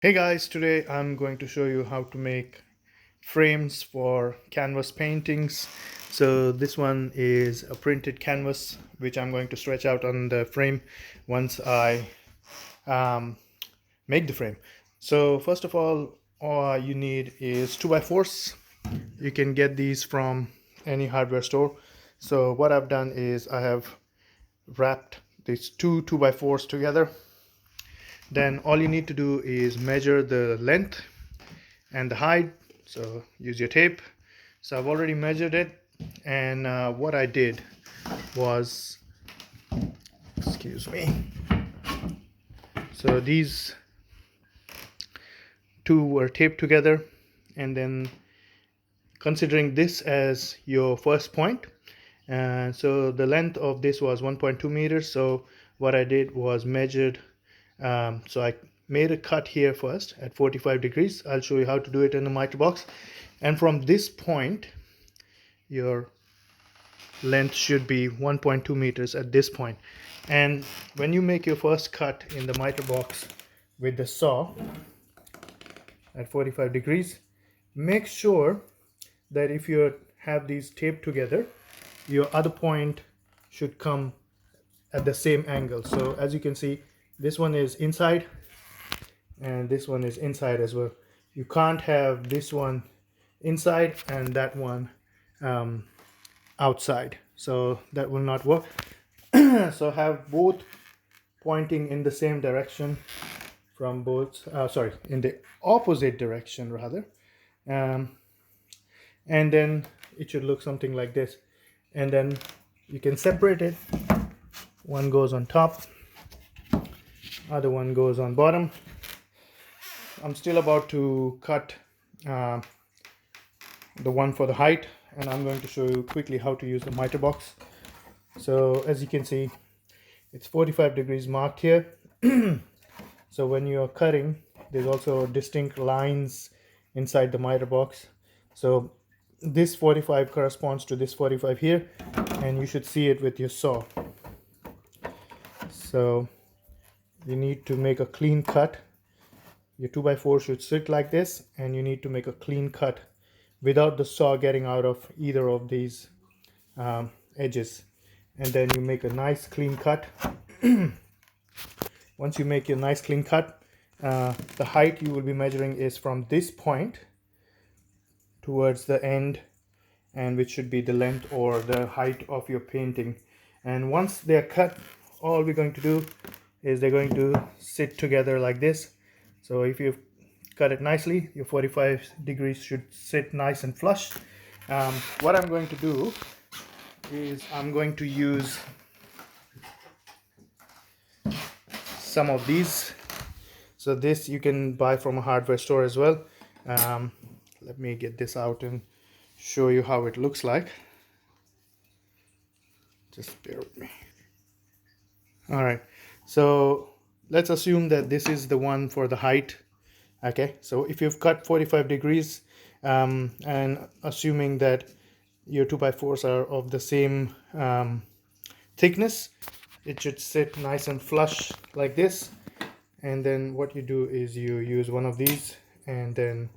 Hey guys, today I'm going to show you how to make frames for canvas paintings. So this one is a printed canvas which I'm going to stretch out on the frame once I um, make the frame. So first of all you need is 2x4s. You can get these from any hardware store. So what I've done is I have wrapped these two 2x4s together. Then all you need to do is measure the length and the height. So use your tape. So I've already measured it, and what I did was, excuse me, so these two were taped together, and then considering this as your first point, and so the length of this was 1.2 meters. So what I did was measured, so I made a cut here first at 45 degrees. I'll show you how to do it in the miter box. And from this point, your length should be 1.2 meters at this point. And when you make your first cut in the miter box with the saw at 45 degrees, make sure that if you have these taped together, your other point should come at the same angle. So as you can see, this one is inside and this one is inside as well. You can't have this one inside and that one outside, so that will not work. So have both pointing in the same direction from both, sorry, in the opposite direction rather. um, and then it should look something like this, and then you can separate it. One goes on top, other one goes on bottom. I'm still about to cut uh, the one for the height, and I'm going to show you quickly how to use the miter box. So as you can see, it's 45 degrees marked here. So when you're cutting, there's also distinct lines inside the miter box. So this 45 corresponds to this 45 here, and you should see it with your saw. So you need to make a clean cut. Your 2x4 should sit like this, and you need to make a clean cut without the saw getting out of either of these edges. And then you make a nice clean cut. Once you make your nice clean cut, the height you will be measuring is from this point towards the end, and which should be the length or the height of your painting. And once they're cut, all we're going to do is they're going to sit together like this. So if you cut it nicely, your 45 degrees should sit nice and flush. What I'm going to do is I'm going to use some of these. So this you can buy from a hardware store as well. Let me get this out and show you how it looks like. Just bear with me. All right, so let's assume that this is the one for the height. Okay, so if you've cut 45 degrees, and assuming that your 2x4s are of the same thickness, it should sit nice and flush like this. And then what you do is you use one of these, and then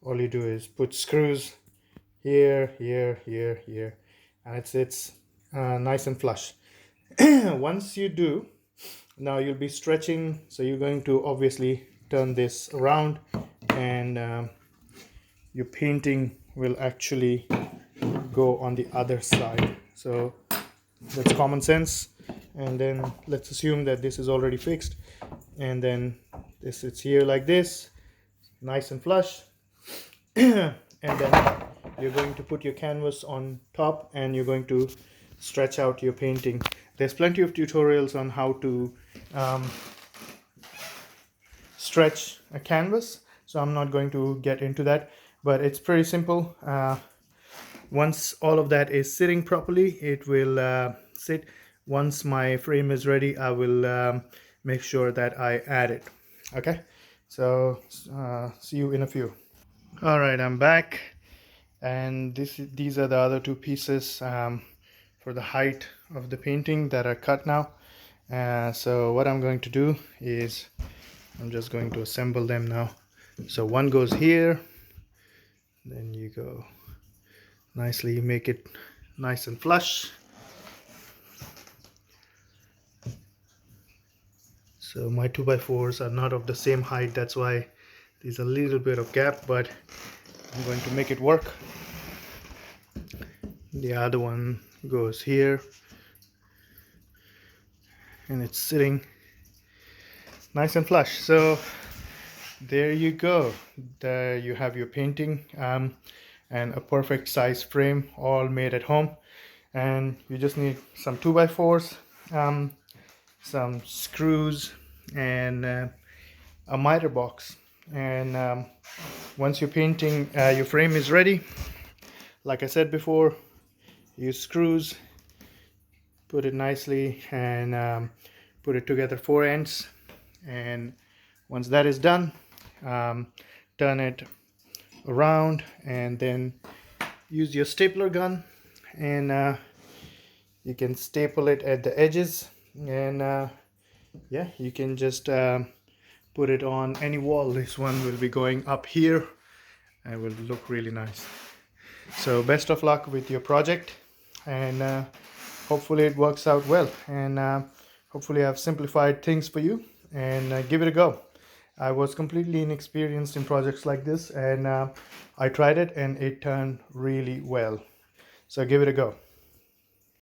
all you do is put screws here, here, here, here, and it sits nice and flush. Once you do, now you'll be stretching, so you're going to obviously turn this around, and your painting will actually go on the other side. So that's common sense. And then let's assume that this is already fixed, and then this sits here like this, nice and flush. And then you're going to put your canvas on top, and you're going to stretch out your painting. There's plenty of tutorials on how to stretch a canvas, so I'm not going to get into that, but it's pretty simple. Once all of that is sitting properly, it will sit. Once my frame is ready, I will make sure that I add it. Okay, so see you in a few. All right, I'm back, and these are the other two pieces for the height of the painting that are cut now. So what I'm going to do is I'm just going to assemble them now. So one goes here, then you go nicely, make it nice and flush. So my 2x4s are not of the same height, that's why there's a little bit of gap, but I'm going to make it work. The other one goes here, and it's sitting nice and flush. So there you go. There you have your painting and a perfect size frame, all made at home. And you just need some 2x4s, some screws, and a miter box. And once your painting, your frame is ready, like I said before, use screws, put it nicely, and put it together 4 ends. And once that is done, turn it around, and then use your stapler gun, and you can staple it at the edges, and yeah, you can just put it on any wall. This one will be going up here and will look really nice. So best of luck with your project, and hopefully it works out well, and hopefully I've simplified things for you, and give it a go. I was completely inexperienced in projects like this, and I tried it and it turned really well. So give it a go.